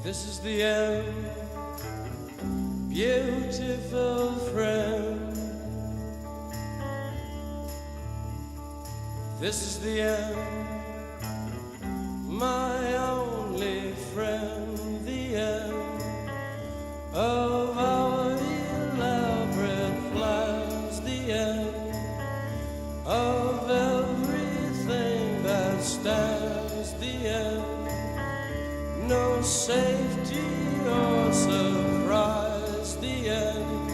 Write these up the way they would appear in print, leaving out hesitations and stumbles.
This is the end, beautiful friend. This is the end, my only friend, the end of our elaborate plans, the end of everything that stands, the end. No safety or surprise, the end.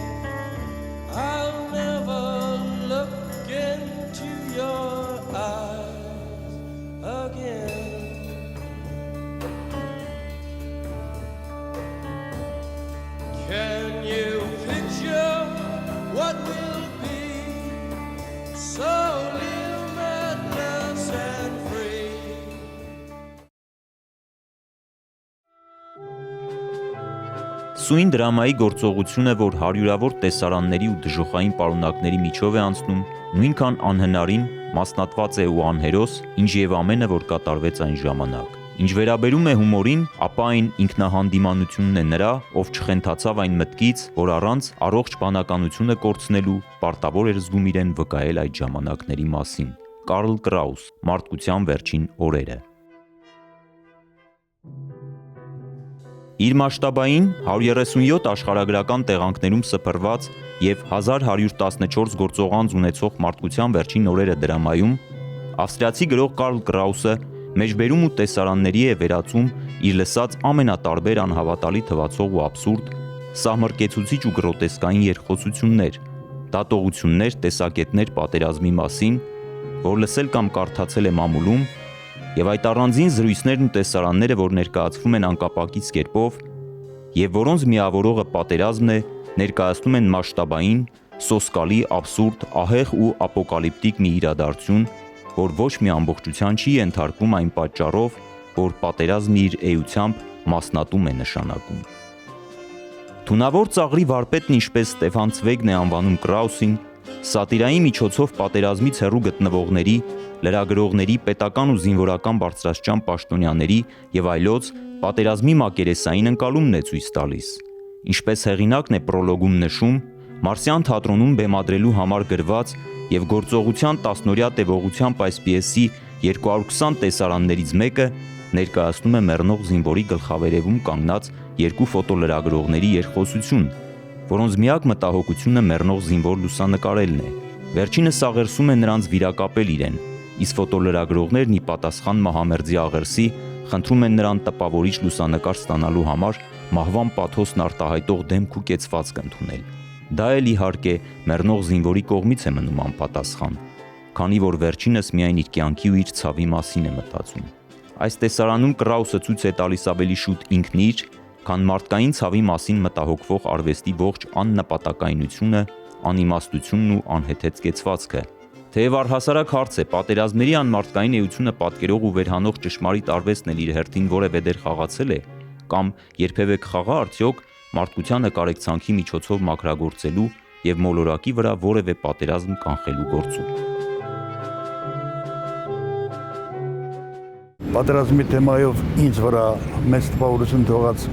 I'll never look into your eyes again. Can you picture what will be? So limitless and free. Սույն դրամայի գործողությունը, որ հարյուրավոր տեսարանների ու դժոխային պարունակների միջով է անցնում, նույնքան անհնարին, մասնատված է ու անհերոս, ինչ եւ ամենը, որ կատարվեց այն ժամանակ։ Ինչ վերաբերում է հումորին, ապա այն ինքնահանդիմանությունն է նրա, ով չխենթացավ այն մտքից, որ առանց առողջ բանականությունը կորցնելու պարտավոր էր զգում իրեն վկայել այդ ժամանակների մասին։ Կարլ Կրաուս, Մարդկության վերջին օրերը։ Իր մասշտաբային 137 աշխարհագրական տեղանքներում սփռված եւ 1114 գործողանց ունեցող Մարդկության վերջին օրերը դրամայում ավստրիացի գրող Կարլ Կրաուսը մեջբերում ու տեսարանների է վերածում իր լսած ամենատարբեր անհավատալի թվացող ու աբսուրդ, սահմռկեցուցիչ ու գրոտեսկային երկխոսություններ, դատողություններ, տեսակետներ պատերազմի մասին, որ լսել կամ կարդացել է մամուլում, եւ այդ առանձին զրույցներն ու տեսարանները, որ ներկայացվում են անկապակից կերպով եւ որոնց միավորողը պատերազմն է, ներկայացնում են մասշտաբային, սոսկալի, աբսուրդ, ահեղ ու ապոկալիպտիկ մի իրադարձություն, որ ոչ մի ամբողջության չի ենթարկվում այն պատճառով, որ պատերազմը իր էությամբ մասնատում է նշանակում։ Թունավոր ծաղրի վարպետն ինչպես Ստեֆան Ցվեգն է անվանում Կրաուսին, սատիրայի միջոցով պատերազմից հեռու գտնվողների, լրագրողների, պետական ու զինվորական բարձրաստիճան պաշտոնյաների եւ այլոց պատերազմի մակերեսային ընկալումն է ցույց տալիս։ Ինչպես հեղինակն է պրոլոգում նշում, Մարսյան թատրոնում բեմադրելու համար գրված եւ գործողության 10-օրյա տևողությամբ այս պիեսի 220 տեսարաններից մեկը ներկայացնում է մեռնող զինվորի գլխավերևում կանգնած երկու ֆոտոլրագրողների երկխոսություն, որոնց միակ մտահոգությունը մեռնող զինվոր լուսանկարելն է։ Վերջինս աղերսում է նրանց վիրակապել իրեն, իսկ ֆոտոլրագրողներն ի պատասխան մահամերձի աղերսի խնդրում են նրան տպավորիչ լուսանկար ստանալու համար մահվան պաթոսն արտահայտող դեմք ու կեցվածք ընդունել։ Դա էլ իհարկե մեռնող զինվորի կողմից է մնում անպատասխան, քանի որ վերջինս միայն իր կյանքի ու իր ցավի մասին է մտածում։ Այս տեսարանում Կրաուսը ցույց է տալիս ավելի շուտ ինքն իր, քան մարդկային ցավի մասին մտահոգվող արվեստի ողջ աննպատակայնությունը, անիմաստությունն ու անհեթեթ կեցվածքը։ Թեև առհասարակ հարց է, պատերազմների անմարդկային էությունը պատկերող ու վերհանող ճշմարիտ արվեստն էլ իր հերթին որևէ դեր խաղացել է, կամ երբևէ կխաղա արդյոք մարդկությանը կարեկցանքի միջոցով մաքրագործելու եւ մոլորակի վրա որևէ պատերազմ կանխելու գործում։ Պատերազմի թեմայով ինձ վրա մեծ տպավորություն թողած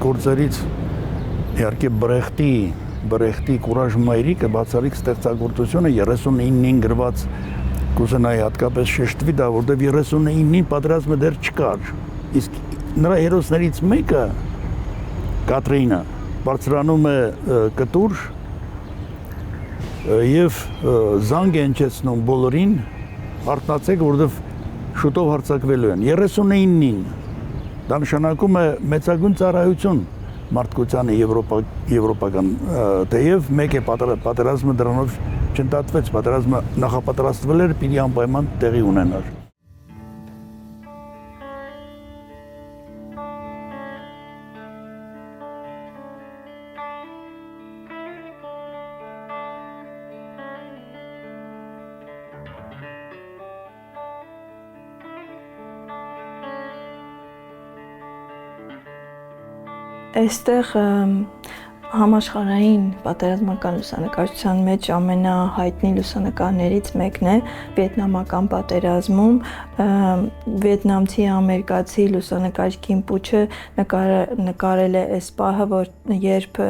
գործերից իհարկե Բրեխտի Կուրաժ մայրիկը բացառիկ ստեղծագործությունը 39-ին գրված կուզենայի հատկապես շեշտվի դա, որտեղ 39-ին պատերազմը դեռ չկար։ Իսկ նրա հերոսներից մեկը Կատրինը բարձրանում է կտուր եւ զանգ է հնչեցնում բոլորին, արթնացեք, որովհետեւ շուտով հարձակվելու են 39-ին։ Դա նշանակում է մեծագույն ծառայություն մարդկությանը եվրոպական, թեև մեկ է պատերազմը դրանով չընդհատվեց, պատերազմը նախապատրաստվել էր, պիտի անպայման տեղի ունենար։ Այստեղ Համաշխարհային պատերազմական լուսանկարչության մեջ ամենահայտնի լուսանկարներից մեկն է վիետնամական պատերազմում վիետնամցի ամերիկացի լուսանկարիչ Քիմ Պուչը նկարել է այս պահը, որ երբ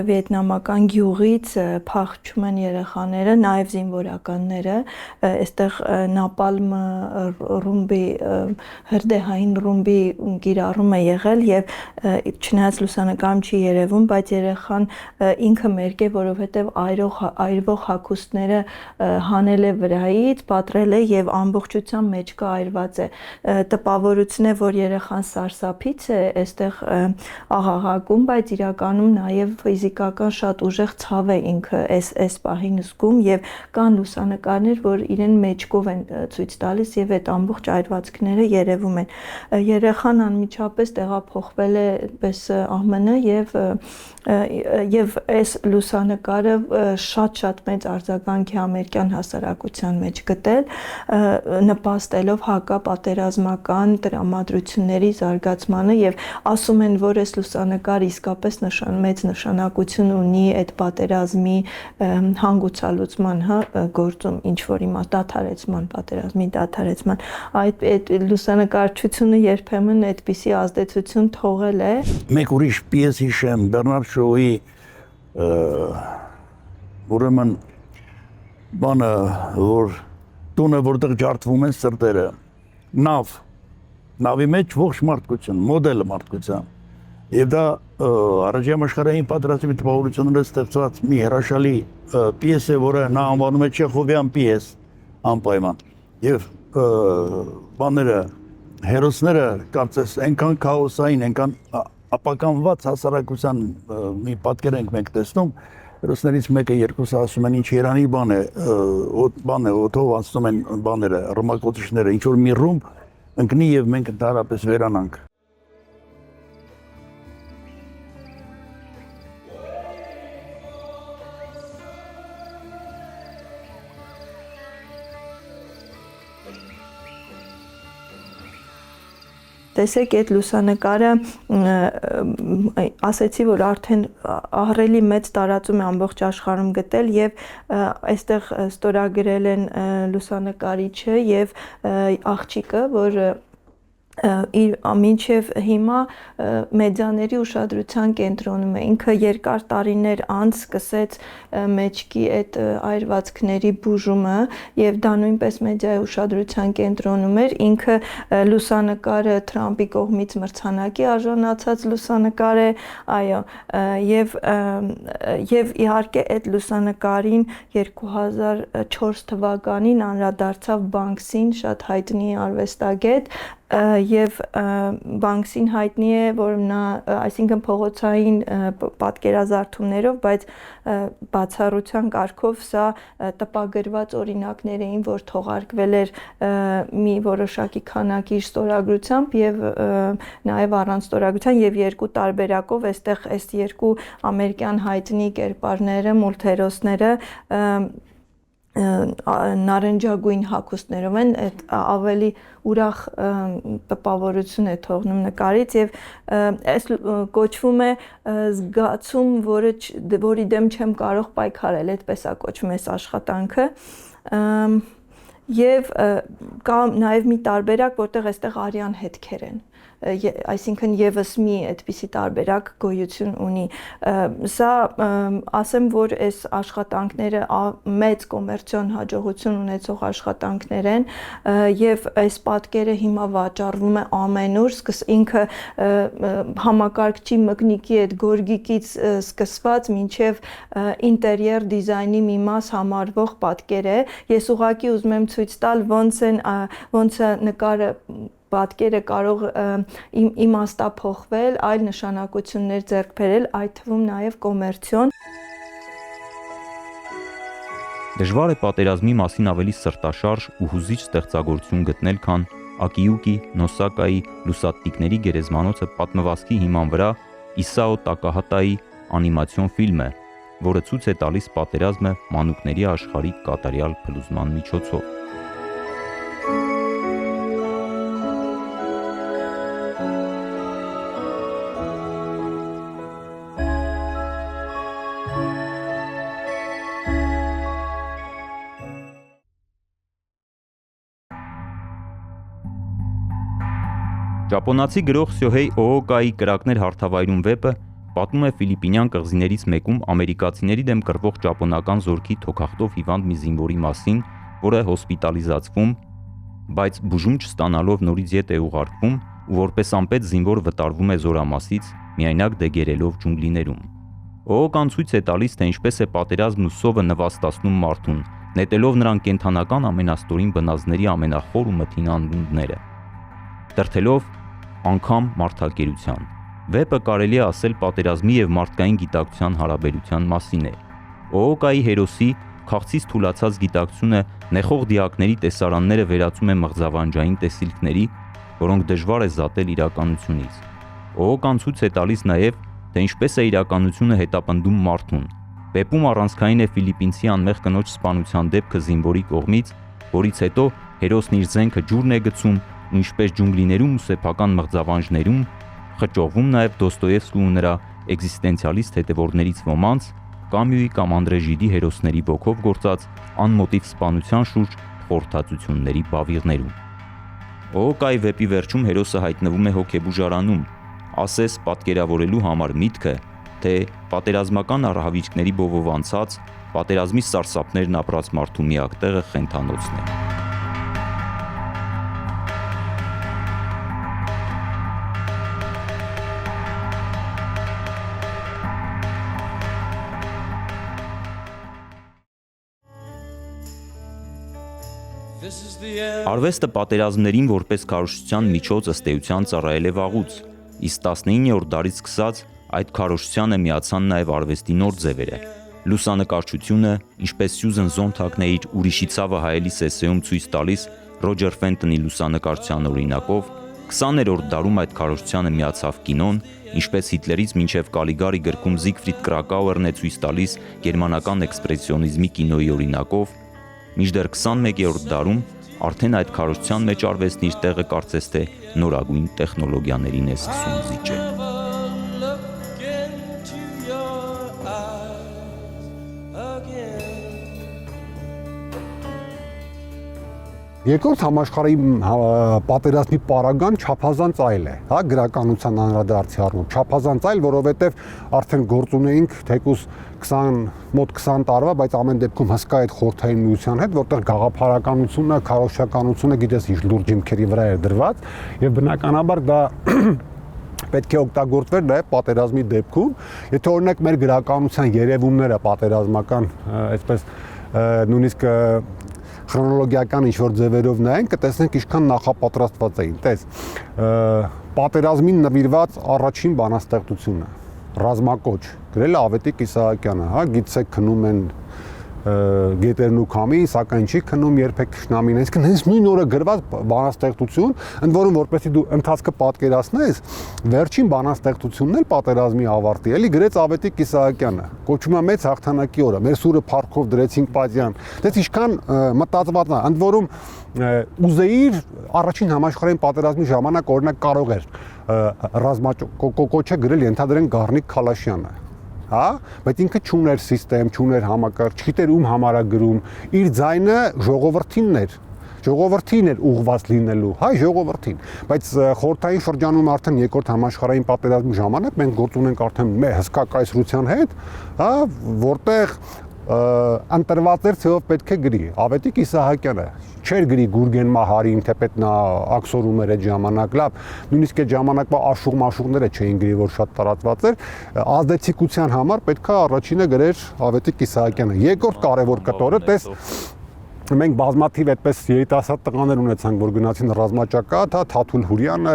վիետնամական գյուղից փախչում են երեխաները, նաև զինվորականները, այստեղ նապալմ ռումբի հրդեհային ռումբի կիրառում է եղել եւ չնայած լուսանկարում չի երևում, բայց երեխան ինքը մերկ է, որովհետև այրվող հագուստները հանել է վրայից, պատրել է եւ ամբողջությամբ մեջքը այրված է։ Տպավորությունն է, որ երեխան սարսափից է այստեղ աղաղակում, բայց իրականում նաեւ ֆիզիկական շատ ուժեղ ցավ է ինքը այս պահին զգում եւ կան լուսանկարներ, որ իրեն մեջքով են ցույց տալիս եւ այդ ամբողջ այրվածքները երևում են։ Երեխան անմիջապես տեղափոխվել է պես ԱՄՆ եւ այս լուսանկարը շատ մեծ արձագանք է ամերիկյան հասարակության մեջ գտել, նպաստելով հակապատերազմական տրամադրությունների զարգացմանը եւ ասում են, որ այս լուսանկարը իսկապես մեծ նշանակություն ունի այդ պատերազմի հանգուցալուծման, գործում, ինչ որ դադարեցման, պատերազմի դադարեցման։ Այդ լուսանկարչությունը երբեմն այդպիսի ազդեցություն թողել է։ Մեկ ուրիշ պիես հիշեմ Բեռնարդ Շոուի ուրեմն բանը, որ տունը, որտեղ ջարդվում են սրտերը, նավի մեջ ողջ մարդկություն, մոդելը մարդկության։ Եվ դա առաջին աշխարհային պատերազմի տպավորությունները ստեղծված մի հրաշալի պիես է, որը նա անվանում է Չեխովյան պիես անպայման։ Եվ բաները հերոսները կարծես այնքան քաոսային, այնքան ապականված հասարակության մի պատկեր ենք մենք տեսնում, հերոսներից մեկը երկուսը ասում են ինչ Երանի բան է, օդով անցնում են բաները, ռմբակոծիչները, ինչ որ մի ռումբ ընկնի եւ մենք ընդհանրապես վերանանք։ Տեսեք այդ լուսանկարը, ասեցի, որ արդեն ահռելի մեծ տարածում է ամբողջ աշխարհում գտել եւ այստեղ ստորագրել են լուսանկարիչը եւ աղջիկը, որ մինչև հիմա մեդիաների ուշադրության կենտրոնում է։ Ինքը երկար տարիներ անց սկսեց մեջքի այդ այրվածքների բուժումը եւ դա նույնպես մեդիայի ուշադրության կենտրոնում էր։ Ինքը լուսանկարը Թրամփի կողմից մրցանակի արժանացած լուսանկար է, այո, եւ իհարկե այդ լուսանկարին 2004 թվականին անդրադարձավ Բանկսին, շատ հայտնի արվեստագետ, եւ Բանկսին հայտնի է, որ նա, այսինքն փողոցային պատկերազարդումներով, բայց բացառության կարգով սա տպագրված օրինակներ էին, որ թողարկվել էր մի որոշակի քանակի ստորագրությամբ եւ նաեւ առանց ստորագրության եւ երկու տարբերակով այստեղ այս երկու ամերիկյան հայտնի կերպարները, մուլտհերոսները նարնջագույն հագուստներով են, այդ ավելի ուրախ տպավորություն է թողնում նկարից եւ այս կոչվում է զգացում, որի դեմ չեմ կարող պայքարել, այդպես է կոչվում այս աշխատանքը եւ կա նաեւ մի տարբերակ, որտեղ այստեղ արյան հետքեր են, այսինքն եւս մի այդպիսի տարբերակ գոյություն ունի։ Սա ասեմ, որ այս աշխատանքները մեծ կոմերցիոն հաջողություն ունեցող աշխատանքներ են եւ այս պատկերը հիմա վաճառվում է ամենուր, ինքը համակարգչի մկնիկի այդ գորգիկից սկսված մինչեւ ինտերիեր դիզայնի մի մաս համարվող պատկեր է։ Ես ուղղակի ուզում եմ ցույց տալ ոնց է նկարը պատկերը կարող իմաստափոխվել, այլ նշանակություններ ձեռք բերել, այդ թվում նաև կոմերցիոն։ Դժվար է պատերազմի մասին ավելի սրտաշարժ ու հուզիչ ստեղծագործություն գտնել, քան Ակիյուկի Նոսակայի լուսատիկների գերեզմանոցը պատմվածքի հիման վրա Իսաո Տակահատայի անիմացիոն ֆիլմ է, որը ցույց է տալիս պատերազմը մանուկների աշխարհի կատարյալ փլուզման միջոցով։ Ճապոնացի գրող Սյոհեյ Օոկայի «Կրակներ հարթավայրում» վեպը պատմում է Ֆիլիպինյան կղզիներից մեկում ամերիկացիների դեմ կռվող ճապոնական զորքի թոքախտով հիվանդ մի զինվորի մասին, որը հոսպիտալիզացվում, բայց բուժում չստանալով նորից ետ է ուղարկվում ու որպես անպետ զինվոր վտարվում է զորամասից, միայնակ դեգերելով ջունգլիներում։ Օոկան ցույց է տալիս, թե ինչպես է պատերազմն ու սովը նվաստացնում մարդուն, նետելով նրան կենդանական ամենաստորին բնազդների ամենախոր ու մթին անդունդները, դրդելով անգամ մարդակերության։ Վեպը կարելի է ասել պատերազմի եւ մարդկային գիտակցության հարաբերության մասին է։ Օոկայի հերոսի քաղցից թուլացած գիտակցությունը նեխող դիակների տեսարանները վերածում է մղձավանջային տեսիլքների, որոնք դժվար է զատել իրականությունից։ Օոկան ցույց է տալիս նաեւ, թե ինչպես է իրականությունը հետապնդում մարդուն։ Վեպում առանցքային է ֆիլիպինցի անմեղ կնոջ սպանության դեպքը զինվորի կողմից, որից հետո հերոսն իր զենքը ջուրն է գցում ու ինչպես ջունգլիներում ու սեփական մղձավանջներում խճողվում նաև Դոստոևսկու ու նրա էկզիստենցիալիստ հետևորդներից ոմանց Կամյուի կամ Անդրե Ժիդի հերոսների ոգով գործած անմոտիվ սպանության շուրջ խորհրդածությունների բավիղներում։ Օոկայի վեպի վերջում հերոսը հայտնվում է հոգեբուժարանում, ասես պատկերավորելու համար միտքը, թե պատերազմական առհավիճների բովով անցած, պատերազմի սարսափներն ապրած մարդու միակ տեղը խենթանոցն է։ This is the end. Արվեստը պատերազմներին որպես քարոզչության միջոց ըստ էության ծառայել է վաղուց, իսկ 19-րդ դարից սկսած այդ քարոզչությանը միացան նաև արվեստի նոր ձևերը։ Լուսանկարչությունը, ինչպես Սյուզեն Զոնթագն է իր «Ուրիշի ցավը» հայելի սեսեում ցույց տալիս Ռոջեր Ֆենտոնի լուսանկարչության օրինակով, 20-րդ դարում այդ քարոզչությանը միացավ կինոն, ինչպես Հիտլերից մինչև Կալիգարի գրքում Զիգֆրիդ Կրակաուերն է ցույց տալիս գերմանական էքսպրեսիոնիզմի կինոյի օրինակով, մինչդեռ 21-րդ դարում արդեն այդ քարոզչության մեջ արվեստն իր տեղը կարծես թե նորագույն տեխնոլոգիաներին է սկսում զիջել։ Never look into your eyes again. Երկրորդ համաշխարհային պատերազմի պարագան չափազանց այլ է, հա, գրականության անդրադարձի առումով, չափազանց այլ, որովհետև արդեն գործ ունեինք թեկուզ մոտ 20 տարվա, բայց ամեն դեպքում հսկա այդ խորհրդային միության հետ, որտեղ գաղափարականությունը, քարոզչականությունը գիտես ինչ լուրջ հիմքերի վրա էր դրված, եւ բնականաբար դա պետք է օգտագործվեր նաև պատերազմի դեպքում, եթե օրինակ մեր գրականության երևումները պատերազմական, այսպես նույնիսկ քրոնոլոգիական ինչ-որ ձևերով նայենք, կտեսնենք ինչքան նախապատրաստված էին։ Տես, պատերազմին նվիրված առաջին բանաստեղծությունը, ռազմակոչ, գրել է Ավետիք Իսահակյանը, հա, գիտեք քնում են գետերն ու քամի, սակայն չի քնում երբեք թշնամին, այսինքն հենց նույն օրը գրված բանաստեղծություն, ընդ որում որպեսզի դու ընթացքը պատկերացնես, վերջին բանաստեղծությունն էլ պատերազմի ավարտի, էլի գրեց Ավետիք Իսահակյանը, կոչվում է Մեծ հաղթանակի օրը, մեր սուրը փառքով դրեցինք Պատյան, դες ինչքան մտածված է, ընդ որում ուզեիր առաջին համաշխարհային պատերազմի ժամանակ օրինակ կարող էր ռազմակոչը գրել ենթադրենք Գառնիկ Քալաշյանը, հա, բայց ինքը չուներ համակարգ, չուներ համակարգ, չգիտեր ում համար է գրում, իր ձայնը ժողովրդին էր ուղղված լինելու, հայ ժողովրդին, բայց խորհրդային շրջանում արդեն երկրորդ համաշխարհային պատերազմի ժամանակ մենք գործ ունենք արդեն մեր հսկա կայսրության հետ, հա, որտեղ ընտրված էր ցեով պետք է գրի Ավետիք Իսահակյանը, չէր գրի Գուրգեն Մահարին, թեպետ նա աքսորում էր այդ ժամանակ, լավ, նույնիսկ այդ ժամանակվա աշուղ-մաշուղները չէին գրի, որ շատ տարածված էր, ազդեցիկության համար պետք է առաջինը գրեր Ավետիք Իսահակյանը։ Երկրորդ կարևոր կտորը, տես մենք բազմաթիվ այդպես երիտասարդ տղաներ ունեցանք, որ գնացին ռազմաճակատ, հա, Թաթուլ Հուրյանը,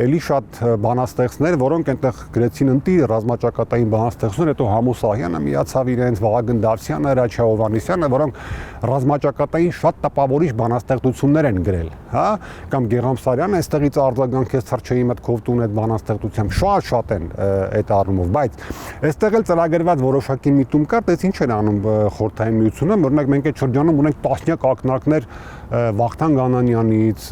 էլի շատ բանաստեղծներ, որոնք այնտեղ գրեցին ընտի ռազմաճակատային բանաստեղծներ, հետո Համո Սահյանը միացավ իրենց, Վահագն Դավթյանը, Հրաչյա Հովհաննիսյանը, որոնք ռազմաճակատային շատ տպավորիչ բանաստեղծություններ են գրել, հա, կամ Գեգամ Սարյանը այստեղից արձագանքեց Թռչեի մտքով տուն այդ բանաստեղծությամբ, շատ են այդ առումով, բայց այստեղ էլ ծրագրված որոշակի միտում կար, դες ինչ էր անում խորհրդային միությունը, օրինակ մենք այդ շրջանում ունենք տասնյակ ակնարկներ Վախթանգ Անանյանից,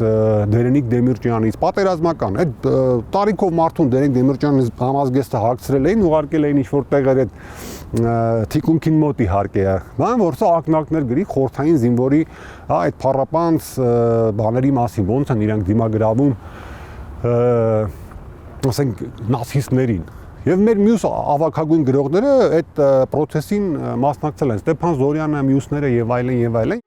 Դերենիկ Դեմիրճյանից, պատերազմական, այդ տարիքով մարդուն Դերենիկ Դեմիրճյանից համազգեստը հագցրել էին, ուղարկել էին ինչ-որ տեղեր այդ թիկունքին մոտ իհարկե, բան որ սա ակնարկներ գրի խորհրդային զինվորի, հա, այդ փառապանց բաների մասին, ոնց են իրանք դիմագրավում ասենք նացիստներին։ Եվ մեր մյուս ավագագույն գրողները այդ process-ին մասնակցել են, Ստեփան Զորյանը, մյուսները եւ այլն եւ այլն։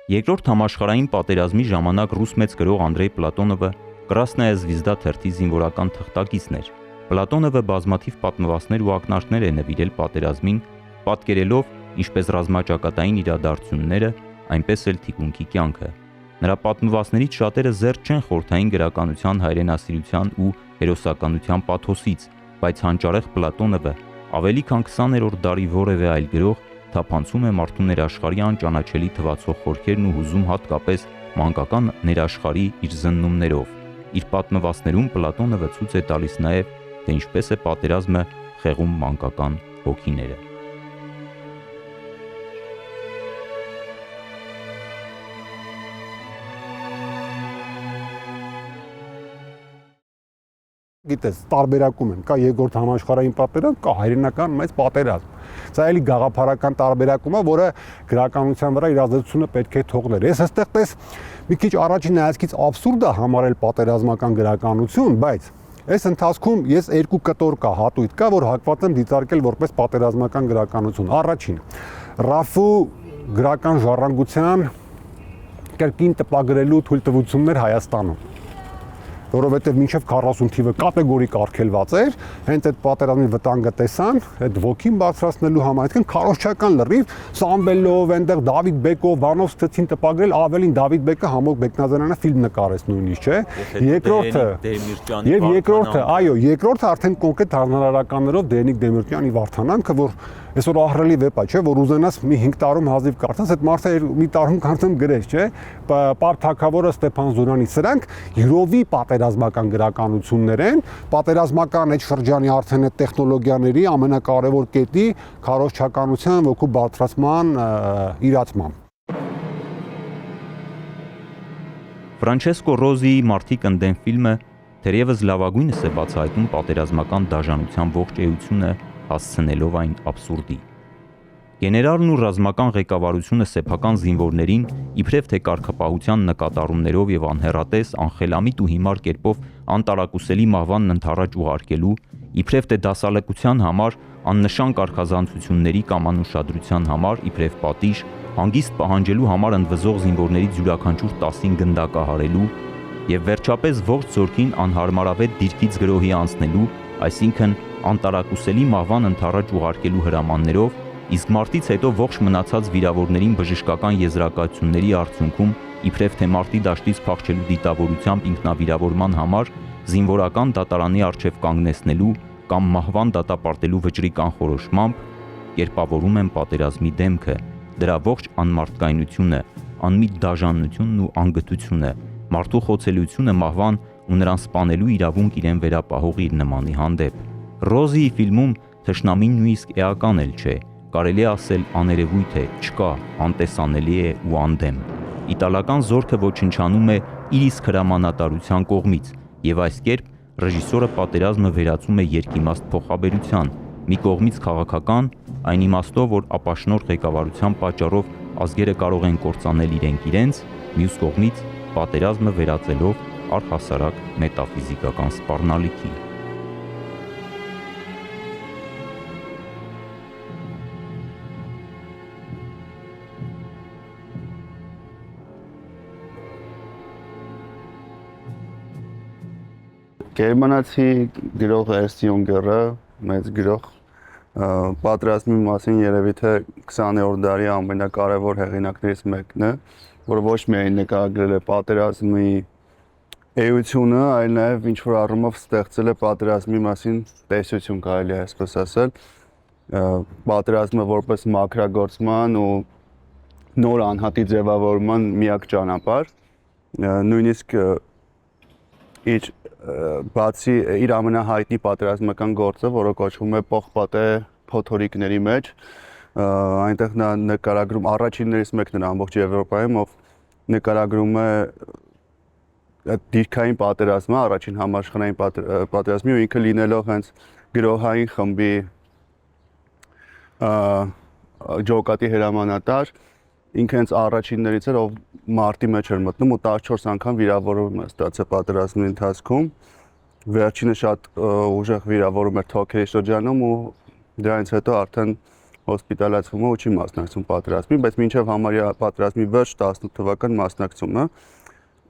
Երկրորդ համաշխարհային պատերազմի ժամանակ ռուս մեծ գրող Անդրեյ Պլատոնովը Կրասնայա Զվիզդա թերթի զինվորական թղթակիցն էր։ Պլատոնովը բազմաթիվ պատմվածքներ ու ակնարկներ է նվիրել պատերազմին, պատկերելով ինչպես ռազմաճակատային իրադարձությունները, այնպես էլ թիկունքի կյանքը։ Նրա պատմվածքներից շատերը զերծ չեն խորհրդային գրականության հայրենասիրության ու հերոսականության պաթոսից, բայց հանճարեղ Պլատոնովը ավելի քան 20-րդ դարի որևէ այլ գրող թափանցում է մարդու ներաշխարհի անճանաչելի թվացող խորքերն ու հուզում հատկապես մանկական ներաշխարհի իր զննումներով։ Իր պատմվածքներում Պլատոնովը ցույց է տալիս նաև, թե ինչպես է պատերազմը խեղում մանկական հոգիները։ Գիտես, տարբերակում են, կա երկրորդ համաշխարհային պատերազմ, կա հայրենական մեծ պատերազմ։ Սա էլի գաղափարական տարբերակում է, որը գրականության վրա իր ազդեցությունը պետք է թողներ։ Ես այստեղ մի քիչ առաջին նայածքից աբսուրդ է համարել պատերազմական գրականություն, բայց այս ընթացքում ես երկու կտոր կա, հատույթ կա, որ հակված եմ դիտարկել որպես պատերազմական գրականություն։ Առաջին, Ռաֆու գրական ժառանգության կրկին տպագրելու թույլտվություններ Հայաստանում, որովհետև մինչև 40 թիվը կատեգորիկ արգելված էր, հենց այդ պատերազմի վտանգը տեսան, այդ ոգին բարձրացնելու համար, այսինքն քարոզչական լրիվ Սամվելով, այնտեղ Դավիթ Բեկով, Վանով ստեցին տպագրել, ավելին Դավիթ Բեկը Համոկ Բեկնազարյանը ֆիլմ նկարեց նույնիսկ, չէ։ Երկրորդը արդեն կոնկրետ հանրարարականներով Դերնիկ Դեմիրճյանի Վարդանանքը, որ այսօր ահռելի վեպ է, չէ, որ ուզենաս մի 5 տարում հազիվ կարդաս, այդ մարդը մի տարում կարծեմ գրեց, չէ, Պարփ Թագավորը Ստեփան Զորյանի, սրանք յուրովի պատերազմական գրականություններ են, պատերազմական այդ շրջանի արդեն այդ տեխնոլոգիաների ամենակարևոր կետի քարոզչականության ոգու բարձրացման իրացմամբ։ Ֆրանչեսկո Ռոզիի «Մարդիկ ընդդեմ» ֆիլմը թերևս լավագույնս է բացահայտում պատերազմական դաժանության ողջ էությունը, հասցնելով այն աբսուրդի։ Գեներալն ու ռազմական ղեկավարությունը սեփական զինվորներին իբրև թե կարգապահության նկատառումներով եւ անհեռատես, անխելամիտ ու հիմար կերպով անտարակուսելի մահվանն ընդառաջ ուղարկելու, իբրև թե դասալեկության համար, աննշան կարգազանցությունների կամ անուշադրության համար, իբրև պատիժ, հանգիստ պահանջելու համար ընդվզող զինվորներից յուրաքանչյուր 10-ին գնդակահարելու եւ վերջապես ողջ զորքին անհարմարավետ դիրքից գրոհի անցնելու, այսինքն անտարակուսելի մահվան ընդառաջ ուղարկելու հրամաններով, իսկ մարտից հետո ողջ մնացած վիրավորներին բժշկական եզրակացությունների արդյունքում իբրև թե մարտի դաշտից փախչելու դիտավորությամբ ինքնավիրավորման համար զինվորական դատարանի առջև կանգնեցնելու կամ մահվան դատապարտելու վճռի կանխորոշմամբ կերպավորում են պատերազմի դեմքը, դրա ողջ անմարդկայնությունը, անմիտ դաժանությունն ու անգթությունը, մարդու խոցելիությունը մահվան ու նրան սպանելու իրավունք իրեն վերապահող իր նմանի հանդեպ։ Ռոզիի ֆիլմում թշնամին նույնիսկ էական էլ չէ, կարելի է ասել աներևույթ է, չկա, անտեսանելի է ու անդեմ։ Իտալական զորքը ոչնչանում է իր իսկ հրամանատարության կողմից, եւ այս կերպ ռեժիսորը պատերազմը վերածում է երկիմաստ փոխաբերության, մի կողմից քաղաքական, այն իմաստով, որ ապաշնոր ղեկավարության պատճառով ազգերը կարող են կործանել իրենց, մյուս կողմից պատերազմը վերածելով առհասարակ մետաֆիզիկական սպառնալիքի։ Գերմանացի գրող Էրնստ Յունգերը, մեծ գրող, պատերազմի մասին երևի թե 20-րդ դարի ամենակարևոր հեղինակներից մեկն է, որը ոչ միայն նկարագրել է պատերազմի էությունը, այլ նաև ինչ-որ առումով ստեղծել է պատերազմի մասին տեսություն, կարելի է այսպես ասել, պատերազմը որպես մաքրագործման ու նոր անհատի ձևավորման միակ ճանապարհ, նույնիսկ բացի իր ամենահայտնի պատերազմական գործը, որը կոչվում է Պողպատե փոթորիկների մեջ, այնտեղ նա նկարագրում առաջիններից մեկն է ամբողջ Եվրոպայում, ով նկարագրում է դիրքային պատերազմը, առաջին համաշխարհային պատերազմի, ու ինքը լինելով հենց գրոհային խմբի ջոկատի հրամանատար, ինքը հենց առաջիններից էր, ով մարտի մեջ էր մտնում ու 14 անգամ վիրավորում է ստացել պատերազմի ընթացքում։ Վերջինը շատ ուժեղ վիրավորում էր թոքերի շրջանում ու դրանից հետո արդեն հոսպիտալացվում է ու չի մասնակցում պատերազմին, բայց մինչև համարյա պատերազմի վերջ 18 թվական մասնակցում է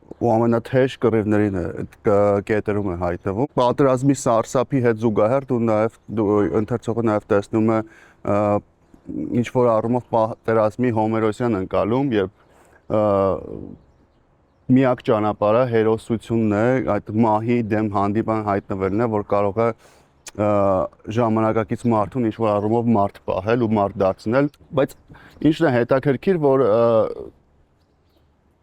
ու ամենաթեժ կռիվներին է կետերում է հայտնվում։ Պատերազմի սարսափի հետ զուգահեռ դու ընթերցողը նաև տեսնում է ինչ որ առումով պատերազմի հոմերոսյան ընկալում եւ միակ ճանապարհը հերոսությունն է, այդ մահի դեմ հանդիպան հայտնվելն է, որ կարող է ժամանակակից մարդուն ինչ որ առումով մարդ պահել ու մարդ դարձնել, բայց ինչն է հետաքրքիր, որ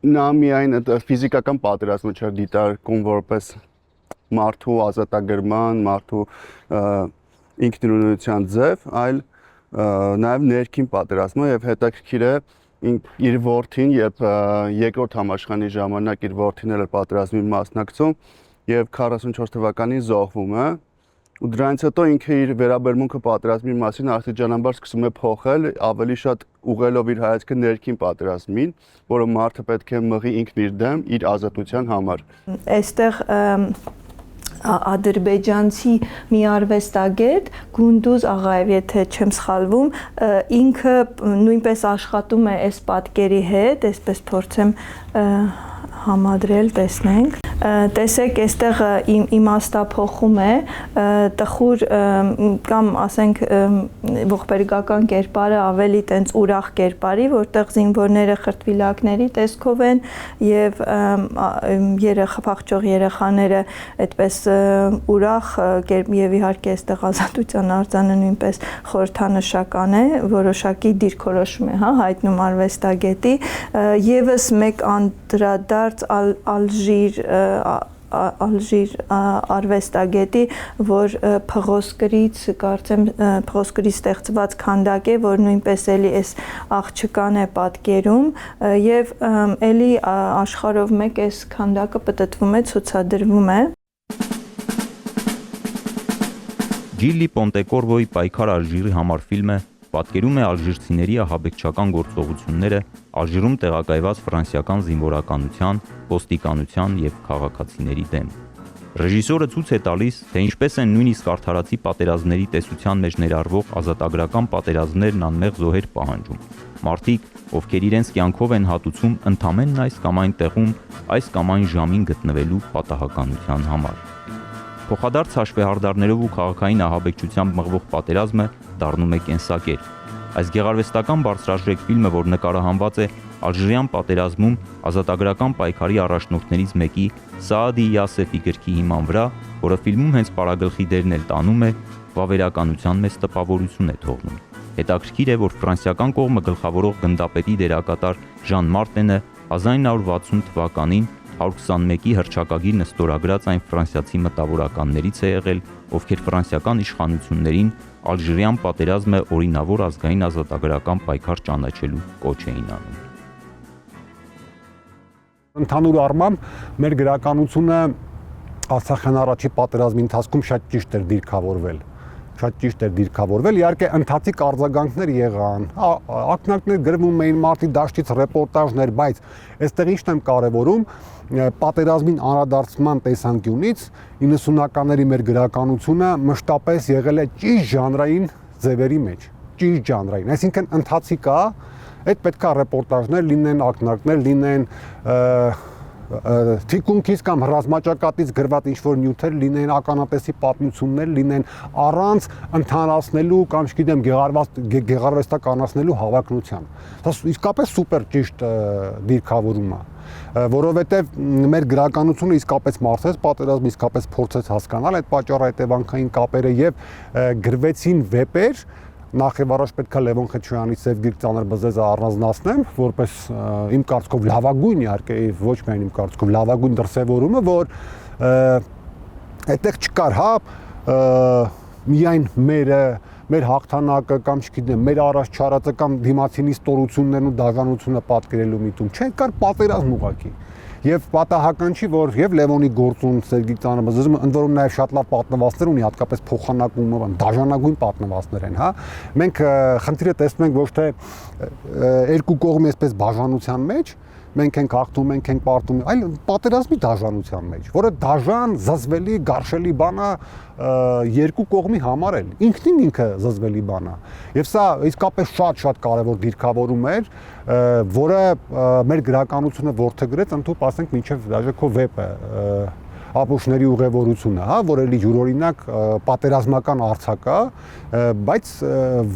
նա միայն ֆիզիկական պատերազմը չէր դիտարկում որպես մարդու ազատագրման, մարդու ինքնուրույնության ձև, այլ նաև ներքին պատերազմը եւ հետաքրքիր է իր որդին, երբ երկրորդ համաշխարհի ժամանակ իր որդին էր պատերազմին մասնակցում եւ 44 թվականին զոհվում է ու դրանից հետո ինքը իր վերաբերմունքը պատերազմի մասին աստիճանաբար սկսում է փոխել, ավելի շատ ուղղելով իր հայացքը ներքին պատերազմին, որը մարդը պետք է մղի ինքն իր դեմ իր ազատության համար։ Այստեղ ադրբեջանցի մի արվեստագետ Գունդուզ Աղաև, եթե չեմ սխալվում, ինքը նույնպես աշխատում է այս պատկերի հետ, այսպես փորձեմ համադրել, տեսնենք։ Տեսեք, այստեղ իմաստափոխում է տխուր կամ ասենք ողբերգական կերպարը ավելի տենց ուրախ կերպարի, որտեղ զինվորները խրտվիլակների տեսքով են եւ փախչող երեխաները այդպես ուրախ եւ իհարկե այստեղ ազատության արձանը նույնպես խորհրդանշական է, որոշակի դիրքորոշում է, հա, հայտնում արվեստագետի, եւս մեկ անդրադարձ Ալժիր արվեստագետի, որ փղոսկրից, կարծեմ փղոսկրից ստեղծված քանդակ է, որ նույնպես էլի այս աղջկան է պատկերում եւ էլի աշխարհով մեկ այս քանդակը պտտվում է, ցուցադրվում է։ Ջիլլի Պոնտեկորվոյի «Պայքար Ալժիրի» համար ֆիլմը պատկերում է ալժիրցիների ահաբեկչական գործողությունները Ալժիրում տեղակայված ֆրանսիական զինվորականության, ոստիկանության եւ քաղաքացիների դեմ։ Ռեժիսորը ցույց է տալիս, թե ինչպես են նույնիսկ արդարացի պատերազմների տեսության մեջ ներառվող ազատագրական պատերազմներն անմեղ զոհեր պահանջում։ Մարդիկ, ովքեր իրենց կյանքով են հատուցում ընդամենն այս կամ այն տեղում, այս կամ այն ժամին գտնվելու պատահականության համար։ Փոխադարձ հաշվեհարդարներով ու քաղաքային ահաբեկչությամբ մղվող պատերազմը դառնում է կենսակերպ։ Այս գեղարվեստական բարձրաժեք ֆիլմը, որ նկարահանված է Ալժիրյան պատերազմում ազատագրական պայքարի առաջնորդներից մեկի Սաադի Յասեֆի գրքի հիման վրա, որը ֆիլմում հենց պարագլխի դերն էլ տանում է, վավերականության մեծ տպավորություն է թողնում։ Հետաքրքիր է, որ ֆրանսիական կողմը գլխավորող գնդապետի դերակատար Ժան Մարտենը 1960 թվականին 121-ի հռչակագիրն ստորագրած այն ֆրանսիացի մտավորականներից է եղել, ովքեր ֆրանսիական իշխանություններին Ալժիրյան պատերազմը օրինավոր ազգային ազատագրական պայքար ճանաչելու կոչ էին անում։ Ընդհանուր առմամբ մեր գրականությունը Արցախյան առաջի պատերազմի ընթացքում շատ ճիշտ էր դիրքավորվել, իհարկե ընթացիկ արձագանքներ եղան, ակնարկներ գրվում էին մարտի դաշտից, ռեպորտաժներ, բայց այստեղ ինչն եմ կարևորում, պատերազմին անդրադարձման տեսանկյունից 90-ականների մեր գրականությունը մշտապես եղել է ճիշտ ժանրային ձևերի մեջ, ճիշտ ժանրային, այսինքն ընթացիկ է, այդ պետք է ռեպորտաժներ լինեն, ակնարկներ լինեն, թիկունքից կամ ռազմաճակատից գրված ինչ-որ նյութեր լինեն, ականատեսի պատմություններ լինեն, առանց ընդհանրացնելու կամ չգիտեմ գեղարվեստականացնելու հավակնության։ Դա իսկապես սուպեր ճիշտ դիրքավորում է, որովհետև մեր գրականությունը իսկապես մարսեց պատերազմը, իսկապես փորձեց հասկանալ այդ պատճառահետևանքային կապերը եւ գրվեցին վեպեր, նախ եւ առաջ պետք է Լևոն Խեչոյանի «Սև գիրք ծանր բզեզը» առանձնացնեմ, որպես իմ կարծիքով լավագույն, իհարկե ոչ միայն իմ կարծիքով լավագույն դրսևորումը, որ այդտեղ չկար, հա, միայն մեր հաղթանակը կամ չգիտեմ, մեր առաջ չարածը կամ դիմացինի ստորություններն ու դաժանությունը պատկերելու միտում, չէ, կար պատերազմ ուղղակի։ Եվ պատահական չի, որ եւ Լևոնի գործուն Սերգեյ Ծանրաբազովը ընդ որում նաեւ շատ լավ պատնվածներ ունի, հատկապես փոխանակումով, դաժանագույն պատնվածներ են, հա։ Մենք խնդիրը տեսնում ենք ոչ թե երկու կողմի այսպես բաժանության մեջ, մենք ենք հաղթում, մենք ենք պարտում, այլ պատերազմի դաժանության մեջ, որը դաժան, զզվելի, գարշելի բան է երկու կողմի համար էլ, ինքնին ինքը զզվելի բան է։ Եվ սա իսկապես շատ կարևոր դիրքավորում էր, որը մեր գրականությունը որդեգրեց, ընդհանուր ասենք մինչև դաժե քո վեպը ապուշների ուղևորությունը, հա, որ էլի յուրօրինակ պատերազմական արձակ է, բայց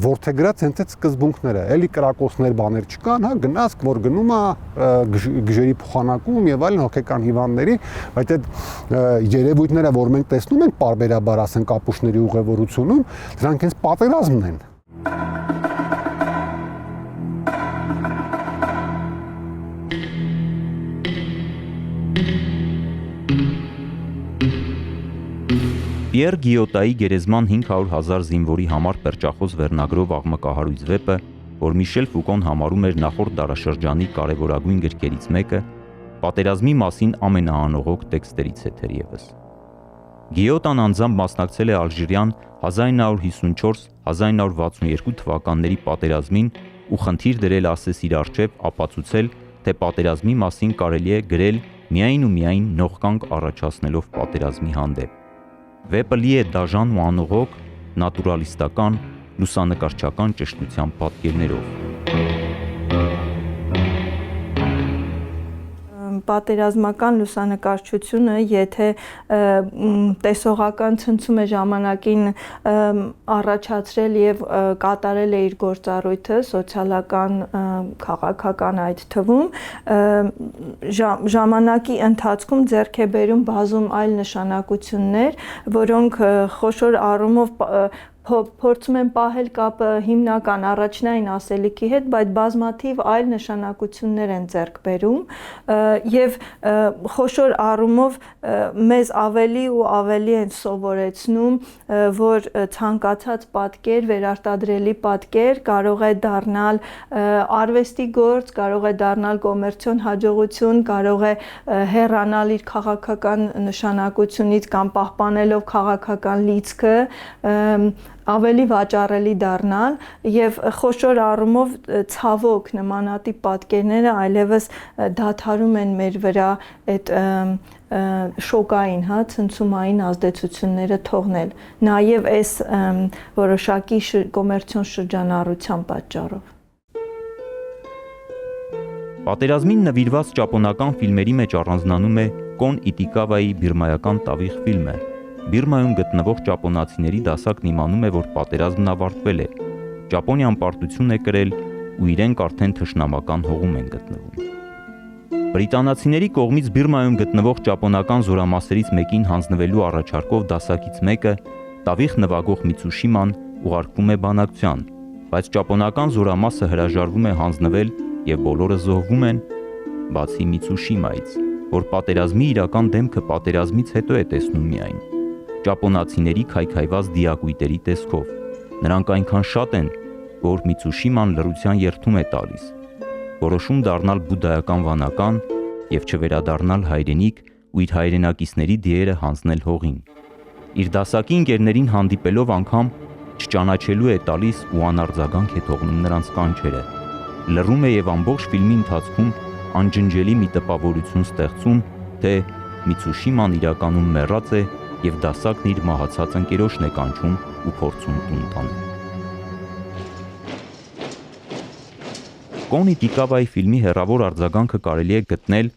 որդեգրած հենց այդ սկզբունքները, էլի կրակոցներ բաներ չկան, հա, գնացք, որ գնում է գժերի փոխանակում եւ այլն հոգեկան հիվանդների, բայց այդ երևույթները, որ մենք տեսնում ենք պարբերաբար, ասենք ապուշների ուղևորությունում, դրանք հենց պատերազմն են։ Պիեր Գիոտայի գերեզման 500,000 զինվորի համար պերճախոս վերնագրով աղմկահարույց վեպը, որ Միշել Ֆուկոն համարում էր նախորդ դարաշրջանի կարևորագույն գրքերից մեկը, պատերազմի մասին ամենաանողոք տեքստերից է թերևս։ Գիոտան անձամբ մասնակցել է ալժիրյան 1954-1962 թվականների պատերազմին ու խնդիր դրել ասես իր առջև ապացուցել, թե պատերազմի մասին կարելի է գրել միայն ու միայն նողկանք առաջացնելով պատերազմի հանդեպ։ Վեպը լի է դաժան ու անողոք, նատուրալիստական, լուսանկարչական ճշտության պատկերներով։ Պատերազմական լուսանկարչությունը, եթե տեսողական ցնցում է ժամանակին առաջացրել եւ կատարել է իր գործառույթը, սոցիալական, քաղաքական այդ թվում, ժամանակի ընթացքում ձեռք է բերում բազում այլ նշանակություններ, որոնք խոշոր առումով փորձում են պահել կապը հիմնական առաջնային ասելիքի հետ, բայց բազմաթիվ այլ նշանակություններ են ձեռք բերում եւ խոշոր առումով մեզ ավելի ու ավելի են սովորեցնում, որ ցանկացած պատկեր, վերարտադրելի պատկեր կարող է դառնալ արվեստի գործ, կարող է դառնալ կոմերցիոն հաջողություն, կարող է հեռանալ իր քաղաքական նշանակությունից կամ պահպանելով քաղաքական լիցքը, ավելի վաճառելի դառնալ եւ խոշոր առումով ցավոք նմանատիպ պատկերները այլևս դադարում են մեր վրա այդ շոկային, հա, ցնցումային ազդեցությունները թողնել, նաեւ այս որոշակի կոմերցիոն շրջանառության պատճառով։ Պատերազմին նվիրված ճապոնական ֆիլմերի մեջ առանձնանում է Կոն Իտիկավայի բիրմայական տավիղ ֆիլմը։ Բիրմայում գտնվող ճապոնացիների դասակն իմանում է, որ պատերազմն ավարտվել է, Ճապոնիան պարտություն է կրել ու իրենք արդեն թշնամական հողում են գտնվում։ Բրիտանացիների կողմից Բիրմայում գտնվող ճապոնական զորամասերից մեկին հանձնվելու առաջարկով դասակից մեկը տավիղ նվագող Միցուշիման ուղարկվում է բանակցության, բայց ճապոնական զորամասը հրաժարվում է հանձնվել եւ բոլորը զոհվում են, բացի Միցուշիմայից, որ պատերազմի իրական դեմքը պատերազմից հետո է տեսնում միայն։ Ճապոնացիների քայքայված դիակույտերի տեսքով։ Նրանք այնքան շատ են, որ Միցուշիման լռության երթում է տալիս, որոշում դառնալ բուդդայական վանական եւ չվերադառնալ հայրենիք ու իր հայրենակիցների դիերը հանձնել հողին։ Իր դասակի ընկերներին հանդիպելով անգամ չճանաչելու է տալիս ու անարձագանք է թողնում նրանց կանչերը։ Լռում է եւ ամբողջ ֆիլմի ընթացքում անջնջելի մի տպավորություն ստեղծում, թե Միցուշիման իրականում մեռած է եւ դասակն իր մահացած ընկերոջն է կանչում ու փորձում տուն տանել։ Կոն Իտիկավայի ֆիլմի հեռավոր արձագանքը կարելի է գտնել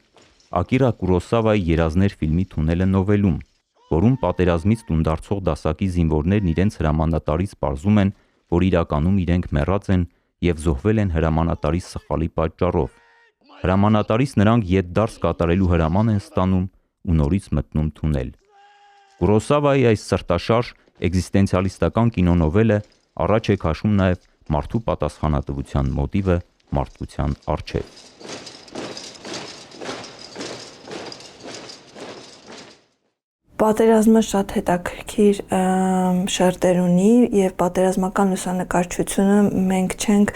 Ակիրա Կուրոսավայի Երազներ ֆիլմի թունելը նովելում, որում պատերազմից տուն դարձող դասակի զինվորներն իրենց հրամանատարից պարզում են, որ իրականում իրենք մեռած են եւ զոհվել են հրամանատարի սխալի պատճառով։ Հրամանատարից նրանք ետդարձ կատարելու հրաման են ստանում ու նորից մտնում թունել։ Կուրոսավայի այս սրտաշարժ էգզիստենցիալիստական կինոնովելը առաջ է քաշում նաև մարդու պատասխանատվության մոտիվը մարդկության առջև։ Պատերազմը շատ հետաքրքիր շերտեր ունի եւ պատերազմական լուսանկարչությունը մենք չենք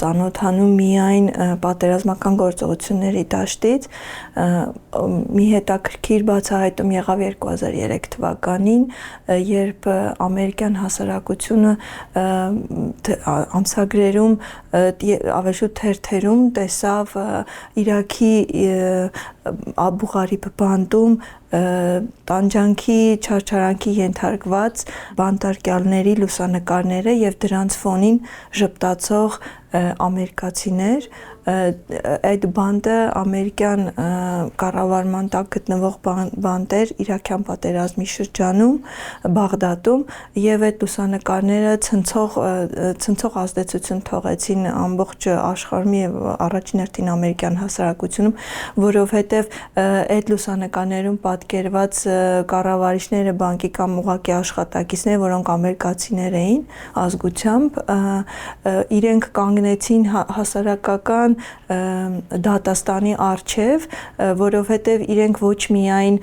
ծանոթանում միայն պատերազմական գործողությունների դաշտից, մի հետաքրքիր բացահայտում եղավ 2003 թվականին, երբ ամերիկյան հասարակությունը ամսագրերում ավելշուտ թերթերում տեսավ Իրաքի Աբու Ղարիբ բանդում տանջանքի չարչարանքի ենթարկված բանտարկյալների լուսանկարները եւ դրանց ֆոնին ժպտացող ամերիկացիներ, այդ բանդը ամերիկյան կառավարման տակ գտնվող բանտեր Իրաքյան պատերազմի շրջանում, Բաղդադում եւ այդ լուսանկարները ցնցող ազդեցություն թողեցին ամբողջ աշխարհում եւ առաջին հերթին ամերիկյան հասարակությունում, որովհետեւ այդ լուսանկարներում պատկերված կառավարիչները բանկի կամ ուղղակի աշխատակիցներ, որոնք ամերիկացիներ էին ազգությամբ, իրենք կանգնեցին հասարակական դատաստանի առջև, որովհետև իրենք ոչ միայն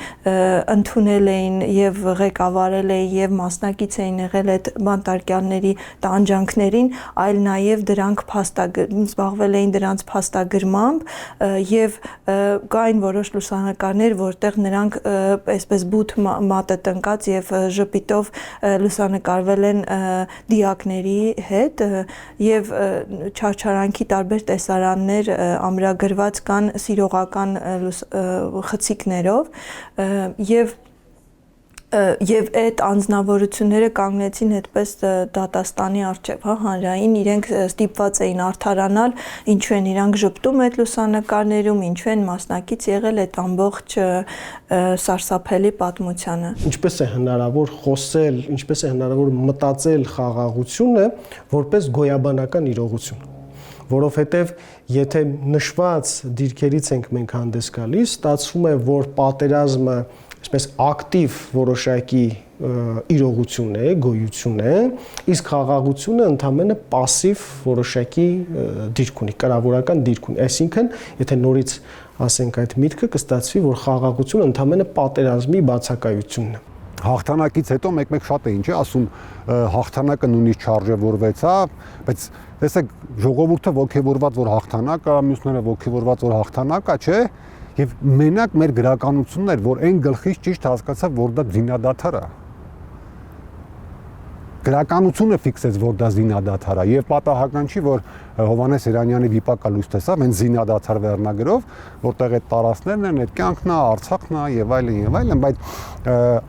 ընդունել էին եւ ղեկավարել էին եւ մասնակից էին եղել այդ բանտարկյալների տանջանքներին, այլ նաեւ դրանք զբաղվել էին դրանց փաստագրմամբ եւ կային որոշ լուսանկարներ, որտեղ նրանք այսպես բութ մատը տնկած եւ ժպիտով լուսանկարվել են դիակների հետ եւ չարչարանքի տարբեր տեսարաններ ամրագրված կան սիրողական խցիկներով եւ այդ անձնավորությունները կանգնեցին այդպես դատաստանի առջև, հանրային, իրենք ստիպված էին արդարանալ, ինչու են իրանք ժպտում այդ լուսանկարներում, ինչու են մասնակից եղել այդ ամբողջ սարսափելի պատմությանը։ Ինչպես է հնարավոր խոսել, ինչպես է հնարավոր մտածել խաղաղությունը որպես գոյաբանական իրողություն, որովհետև եթե նշված դիրքերից ենք մենք հանդես գալիս, ստացվում է, որ պատերազմը այսպես ակտիվ որոշակի իրողություն է, գոյություն է, իսկ խաղաղությունը ընդամենը пассив որոշակի դիրք ունի, կրավորական դիրք ունի։ Այսինքն, եթե նորից ասենք այդ միտքը, կստացվի, որ խաղաղությունը ընդամենը պատերազմի բացակայությունն է։ Հաղթանակից հետո մեկ-մեկ շատ էին, չէ՞, ասում հաղթանակը նույնիսկ չարժևորվեցավ, բայց տեսեք, ժողովուրդը ոգևորված որ հաղթանակ է, մյուսները ոգևորված որ հաղթանակ է, չէ՞, եւ մենակ մեր գրականությունն էր, որ այն գլխից ճիշտ հասկացավ, որ դա զինադադար է։ Գրականությունը ֆիքսեց, որ դա զինադադար է, եւ պատահական չի, որ Հովհաննես Երանյանի վիպակը լույս տեսավ այն զինադադար վերնագրով, որտեղ այդ տարածքներն են, այդ կյանքն է, Արցախն է եւ այլն, բայց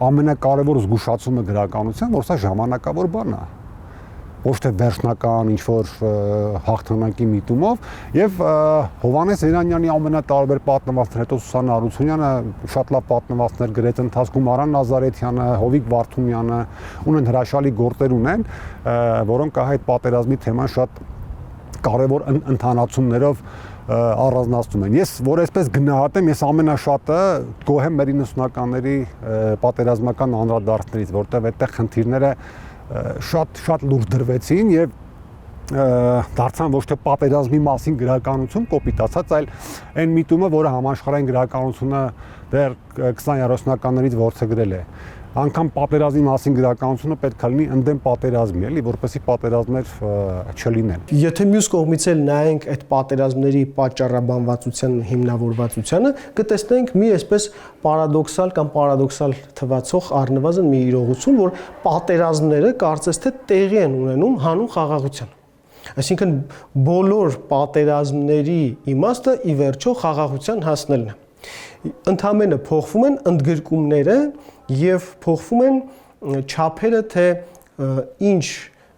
ամենակարևոր զգուշացումը գրականության, որ սա ժամանակավոր բան է։ Ոչ թե վերջնական ինչ-որ հաղթանակի միտումով եւ Հովհաննես Երանյանի ամենատարբեր պատմվածքներ, հետո Սուսաննա Հարությունյանը շատ լավ պատմվածքներ գրեց ընթացքում, Արան Նազարեթյանը, Հովիկ Վարդումյանը ունեն հրաշալի գործեր ունեն, որոնք այդ պատերազմի թեման շատ կարևոր ընթանացումներով առանձնացնում են։ Ես որ այսպես գնահատեմ, ես ամենաշատը գոհ եմ մեր 90-ականների պատերազմական անդրադարձներից, որտեղ այդտեղ խնդիրները շատ լուրջ դրվեցին եւ դարձան ոչ թե պատերազմի մասին գրականություն կոպիտ ասած, այլ այն միտումը, որը համաշխարհային գրականությունը դեռ 20-30-ականներից ворցեգրել է։ Անկամ պատերազմի մասին գրականությունը պետք է լինի ընդդեմ պատերազմի, էլի, որպեսզի պատերազմներ չլինեն։ Եթե մյուս կողմից էլ նայենք այդ պատերազմների պատճառաբանվածության հիմնավորվածությանը, կտեսնենք մի այսպես պարադոքսալ կամ պարադոքսալ թվացող առնվազն մի իրողություն, որ պատերազմները կարծես թե տեղի են ունենում հանուն խաղաղության։ Այսինքն բոլոր պատերազմների իմաստը ի վերջո խաղաղության հասնելն է։ Ընդհանրապես փոխվում են ընդգրկումները եւ փոխվում են չափերը, թե ինչ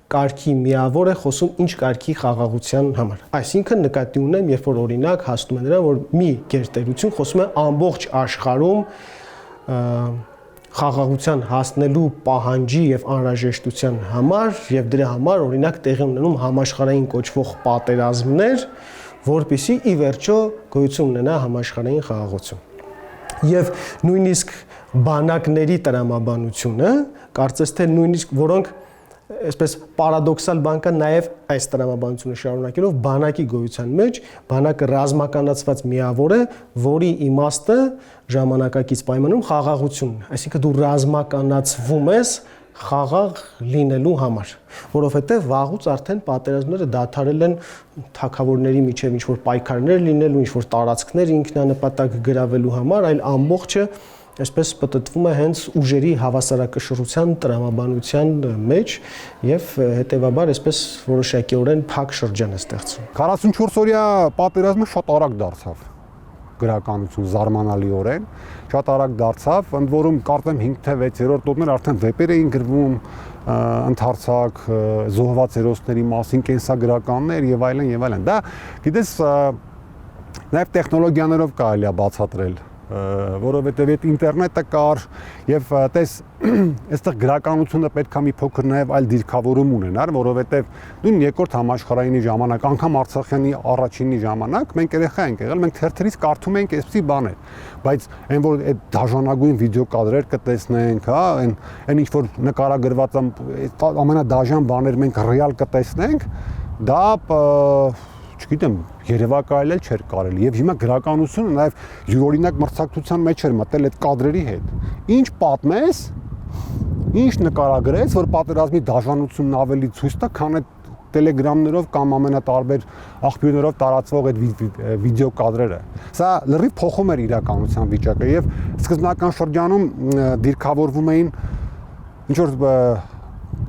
կարգի միավոր է խոսում, ինչ կարգի խաղաղության համար։ Այսինքն նկատի ունեմ, երբ որ օրինակ հասնում է նրան, որ մի գերտերություն խոսում է ամբողջ աշխարհում խաղաղության հասնելու պահանջի եւ անհրաժեշտության համար եւ դրա համար օրինակ տեղի ունենում համաշխարհային կոչվող պատերազմներ, որպեսզի ի վերջո գոյություն ունենա համաշխարհային խաղաղություն։ Եվ նույնիսկ բանակների տրամաբանությունը կարծես թե նույնիսկ որոնք այսպես պարադոքսալ բան կա նաև այս տրամաբանությունը շարունակելով բանակի գոյության մեջ բանակը ռազմականացված միավոր է, որի իմաստը ժամանակակից պայմանում խաղաղությունն է, այսինքն դու ռազմականացվում ես խաղաղ լինելու համար, որովհետև վաղուց արդեն պատերազմները դադարել են թագավորների միջև ինչ-որ պայքարներ լինելու, ինչ-որ տարածքներ ինքնանպատակ գրավելու համար, այլ ամբողջը այսպես պատտվում է հենց ուժերի հավասարակշռության տրամաբանության մեջ եւ հետեւաբար այսպես որոշակիորեն փակ շրջան է ստեղծվում։ 44-օրյա պատերազմը շատ արագ դարձավ գրականություն զարմանալիորեն, շատ արագ դարձավ, ընդ որում կարծեմ 5 թե 6-րդ տոներ արդեն վեպեր էին գրվում, ընդհանրացակ զոհված հերոսների մասին կենսագրականներ եւ այլն եւ այլն։ Դա գիտես նաեւ տեխնոլոգիաներով կարելի է բացատրել, որովհետև այդ ինտերնետը կար եւ տես այստեղ գրականությունը պետք է մի փոքր նաեւ այլ դիրքավորում ունենար, որովհետև նույն երկրորդ համաշխարհայինի ժամանակ, անգամ Արցախյանի առաջինի ժամանակ մենք երեխա ենք եղել, մենք թերթերից կարդում ենք այսպիսի բաներ, բայց այն որ այդ դաժանագույն վիդեոկադրեր կտեսնենք, հա, այն ինչ որ նկարագրված ամենադաժան բաներ մենք ռեալ կտեսնենք, դա չգիտեմ, երևակայել չէր կարելի եւ հիմա գրականությունը նաեւ յուրօրինակ մրցակցության մեջ էր մտել այդ կադրերի հետ։ Ինչ պատմես, ինչ նկարագրես, որ պատերազմի դաժանությունն ավելի ցույց տա, քան այդ տելեգրամներով կամ ամենատարբեր աղբյուրներով տարածվող այդ վիդեոկադրերը։ Սա լրիվ փոխում էր իրականության վիճակը եւ սկզբնական շրջանում դիրքավորվում էին ինչ որ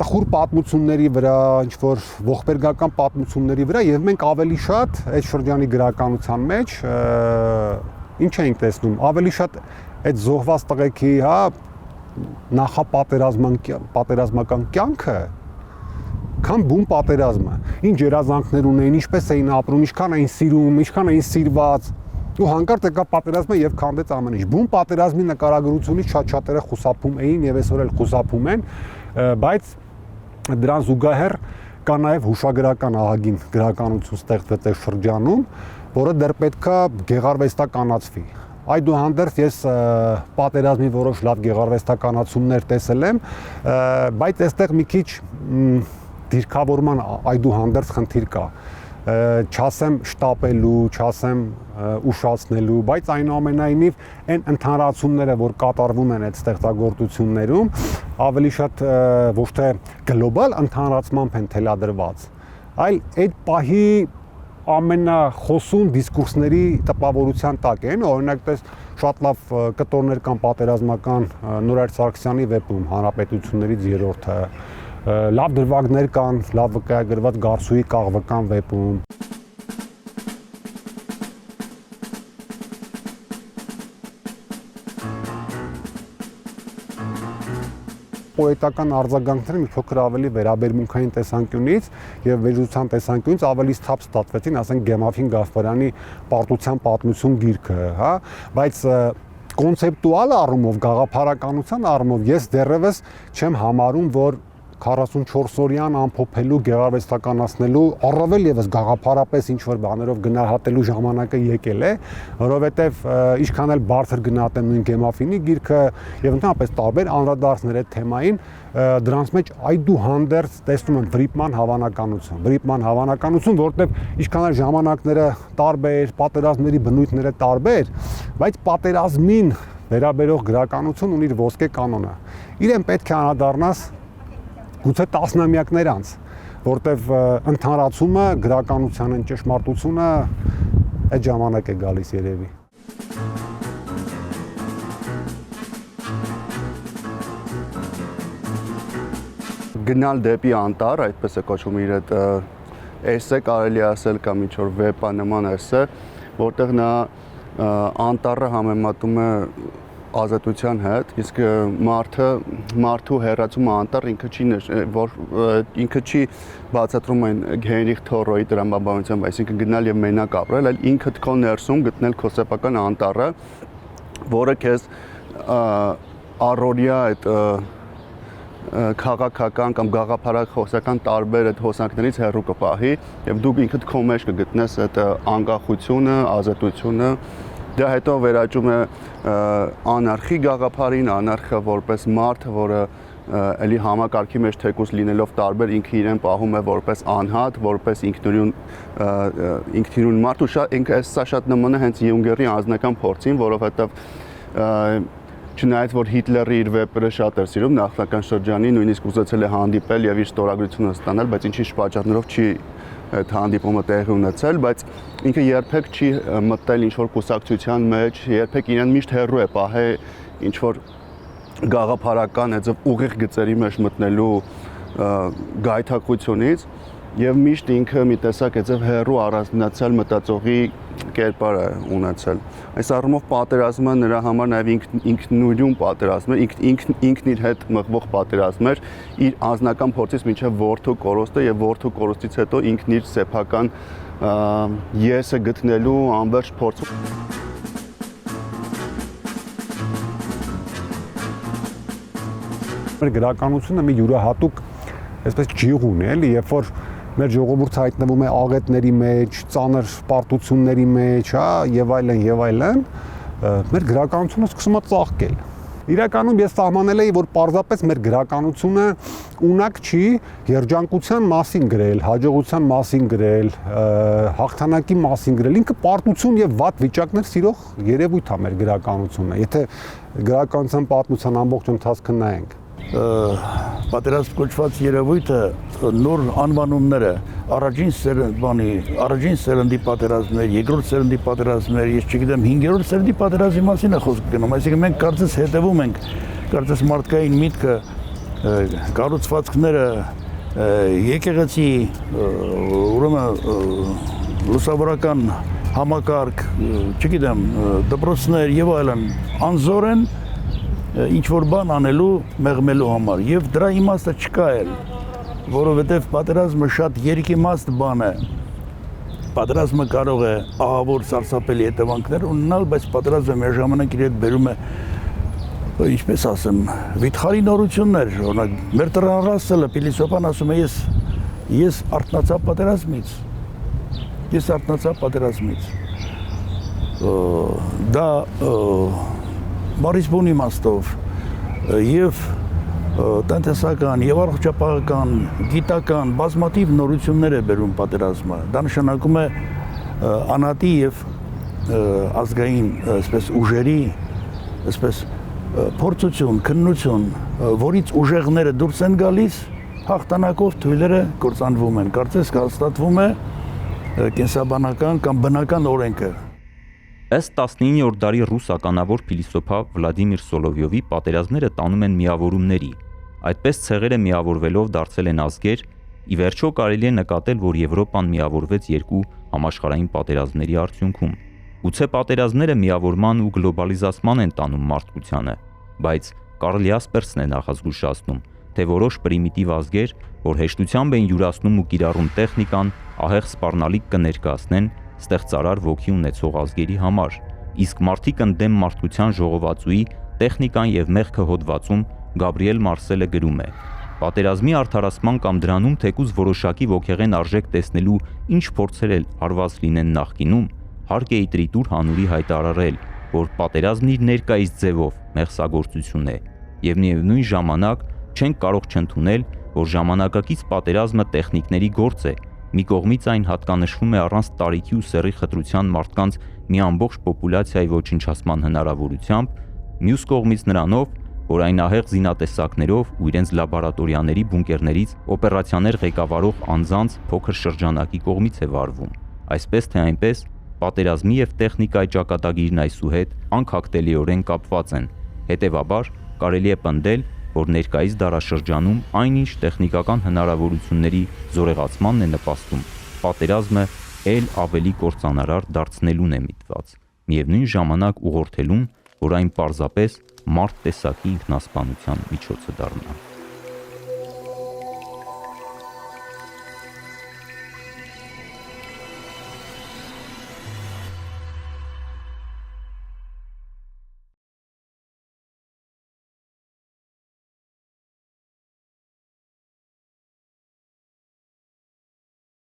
տխուր պատմությունների վրա, ինչ-որ ողբերգական պատմությունների վրա եւ մենք ավելի շատ այդ շրջանի գրականության մեջ ինչ էինք տեսնում, ավելի շատ այդ զոհված տղեկի, հա, նախապատերազմական կյանքը, քան բուն պատերազմը։ Ինչ երազանքներ ունեին, ինչպես էին ապրում, ինչքան էին սիրում, ինչքան էին սիրված։ Ու հանկարծ եկավ պատերազմը եւ քանդեց ամեն ինչ։ Բուն պատերազմի նկարագրությունից շատ-շատերը խուսափում էին եւ այսօր էլ խուսափում են, բայց դրան զուգահեռ կա նաև հուշագրական ահագին գրականություն ստեղծված է շրջանում, որը դեռ պետքա գեղարվեստականացվի։ Այդուհանդերձ ես պատերազմի որոշ լավ գեղարվեստականացումներ տեսել եմ, բայց այստեղ մի քիչ դիրքավորման այդուհանդերձ խնդիր կա։ Չասեմ շտապելու, չասեմ ուշացնելու, բայց այնուամենայնիվ այն ընդհանրացումները, որ կատարվում են այդ ստեղծագործություններում, ավելի շատ ոչ թե գլոբալ ընդհանրացմամբ են թելադրված, այլ այդ պահի ամենախոսուն դիսկուրսների տպավորության տակ են, օրինակ տես շատ լավ կտորներ կան պատերազմական Նորայր Սարգսյանի վեպում Հանրապետություններից երրորդը, լավ դրվագներ կան, լավ վկայագրված Գարսուի Կաղվկան վեպում։ Պոետական արձագանքները մի փոքր ավելի վերաբերմունքային տեսանկյունից եւ վերջության տեսանկյունից ավելի սթափ ստացվեցին, ասենք Գեմաֆին Գասպարյանի Պարտության պատմություն գիրքը, հա, բայց կոնցեպտուալ առումով, գաղափարականության առումով ես դեռևս չեմ համարում, որ 44-օրյան ամփոփելու, գեղարվեստականացնելու, առավել եւս գաղափարապես ինչ որ բաներով գնահատելու ժամանակը եկել է, որովհետեւ ինչքան էլ բարձր գնահատեմ նույն Գեմաֆինի գիրքը եւ ընդհանրապես տարբեր անդրադարձներ այդ թեմային, դրանց մեջ այդուհանդերձ տեսնում եմ վրիպման հավանականություն, որտեղ ինչքան էլ ժամանակները տարբեր, պատերազմների բնույթները տարբեր, բայց պատերազմին վերաբերող գրականություն ունի իր ոսկե կանոնը։ Իրեն պետք է անդրադառնաս գուցե տասնամյակներ անց, որտեվ ընդհանրացումը գրականության ճշմարտությունը այդ ժամանակ է գալիս երևի։ Գնալ դեպի անտառ, այդպես է կոչվում իր այդ էսե կարելի ասել կամ ինչ որ վեպա նման էսե, որտեղ նա անտառը համեմատում է ազատության հետ, իսկ մարդու հեռացումը անտառ ինքը չի բացատրում այն Հենրիխ Թորոյի տրամաբանությամբ, այսինքն գնալ եւ մենակ ապրել, այլ ինքդ քո ներսում գտնել քո սեփական անտառը, որը քեզ առօրյա այդ քաղաքական կամ գաղափարախոսական տարբեր այդ հոսանքներից հեռու կպահի եւ դու ինքդ քո մեջ կգտնես այդ անկախությունը, ազատությունը։ Դա հետո վերաճում է անարխի գաղափարին, անարխը որպես մարդ, որը էլի համակարգի մեջ թեկուզ լինելով տարբեր ինքը իրեն պահում է որպես անհատ, որպես ինքնիրուն մարդ ու ինքը սա շատ նման է հենց Յունգերի անձնական փորձին, որովհետև չնայած որ Հիտլերը իր վեպերը շատ էր սիրում նախնական շրջանի, նույնիսկ ուզեցել է հանդիպել եւ իր ստորագրությունը ստանալ, բայց ինչի պատճառներով չի այդ հանդիպումը տեղի ունեցել, բայց ինքը երբեք չի մտել ինչ-որ կուսակցության մեջ, երբեք իրեն միշտ հեռու է պահել ինչ-որ գաղափարական այդպես ուղիղ գծերի մեջ մտնելու գայթակղությունից եւ միշտ ինքը մի տեսակ այդպես հեռու առանձնացել մտածողի կերպար է ունեցել։ Այս առումով պատերազմը նրա համար նաեւ ինքնուրույն պատերազմ է, ինքն իր հետ մղվող պատերազմ էր, իր անձնական փորձից մինչև որդու կորոստը եւ որդու կորոստից հետո ինքն իր սեփական եսը գտնելու անվերջ փորձ։ Մեր գրականությունը մի յուրահատուկ այսպես ջիղ ունի, էլի, երբ որ մեր ժողովուրդը հայտնվում է աղետների մեջ, ծանր պարտությունների մեջ, հա, եւ այլն, մեր գրականությունը սկսում է ծաղկել։ Իրականում ես սահմանել էի, որ պարզապես մեր գրականությունը ունակ չի երջանկության մասին գրել, հաջողության մասին գրել, հաղթանակի մասին գրել, ինքը պարտություն եւ վատ վիճակներ սիրող երևույթ է մեր գրականությունը։ Եթե գրականության պատմության ամբողջ ընթացքը նայենք, պատերազմ կոչված երևույթը նոր անվանումները առաջին սերնդի պատերազմներ, երկրորդ սերնդի պատերազմներ, ես չգիտեմ 5-րդ սերնդի պատերազմի մասին է խոսքը գնում, այսինքն մենք կարծես հետևում ենք, կարծես մարդկային միտքը, կառուցվածքները, եկեղեցի, ուրեմն լուսավորական համակարգ, չգիտեմ, դպրոցներ եւ այլն անզոր են ինչ որ բան անելու, մեղմելու համար եւ դրա իմաստը չկա էլ, որովհետեւ պատերազմը շատ երկիմաստ բան է։ Պատերազմը կարող է ահավոր սարսափելի հետևանքներ ունենալ, բայց պատերազմը միաժամանակ իր հետ բերում է, ինչպես ասեմ, վիթխարի նորություններ, օրինակ մեր Տրան Ռասելը փիլիսոփան ասում է ես արթնացա պատերազմից։ Դա բառից բուն իմաստով եւ տնտեսական եւ առողջապահական, գիտական բազմաթիվ նորություններ է բերում պատերազմը։ Դա նշանակում է անհատի եւ ազգային, այսպես ուժերի, այսպես փորձություն, քննություն, որից ուժեղները դուրս են գալիս, հաղթանակով թույլերը կործանվում են։ Կարծես հաստատվում է կենսաբանական կամ բնական օրենքը։ Ըստ 19-րդ դարի ռուս ականավոր փիլիսոփա Վլադիմիր Սոլովյովի պատերազմները տանում են միավորումների։ Այդպես ցեղերը միավորվելով դարձել են ազգեր, ի վերջո կարելի է նկատել, որ Եվրոպան միավորվեց երկու համաշխարհային պատերազմների արդյունքում։ Գուցե պատերազմները միավորման ու գլոբալիզացման են տանում մարդկությանը, բայց Կարլ Յասպերսն է նախազգուշացնում, թե որոշ պրիմիտիվ ազգեր, որ հեշտությամբ են յուրացնում ու կիրառում տեխնիկան, ահեղ սպառնալիք կներկայացնեն ստեղծարար ոգի ունեցող ազգերի համար, իսկ մարդիկ ընդդեմ մարդկության ժողովածուի տեխնիկան եւ մեղքը հոդվածում Գաբրիել Մարսելը գրում է. Պատերազմի արդարացման կամ դրանում թեկուզ որոշակի ոգեղեն արժեք տեսնելու ինչ փորձեր էլ արված լինեն նախկինում, հարկ է իտրիտուր հանուրի հայտարարել, որ պատերազմն իր ներկայիս ձևով մեղսագործություն է, եւ միևնույն ժամանակ չենք կարող չընդունել, որ ժամանակակից պատերազմը տեխնիկների գործ է։ Մի կողմից այն հատկանշվում է առանց տարիքի ու սեռի խտրության մարդկանց մի ամբողջ պոպուլյացիայի ոչնչացման հնարավորությամբ, մյուս կողմից նրանով, որ այն ահեղ զինատեսակներով ու իրենց լաբորատորիաների բունկերներից օպերացիաներ ղեկավարող անձանց փոքր շրջանակի կողմից է վարվում։ Այսպես թե այնպես, պատերազմի եւ տեխնիկայի ճակատագիրն այսուհետ անքակտելիորեն կապված են։ Հետևաբար կարելի է պնդել, որ ներկայիս դարաշրջանում այնինչ տեխնիկական հնարավորությունների զորեղացմանն է նպաստում, պատերազմը ել ավելի կործանարար դարձնելուն է միտված, միևնույն ժամանակ ուղղորդելուն, որ այն պարզապես մարդ տեսակի ինքնասպանության միջոցը դառնա։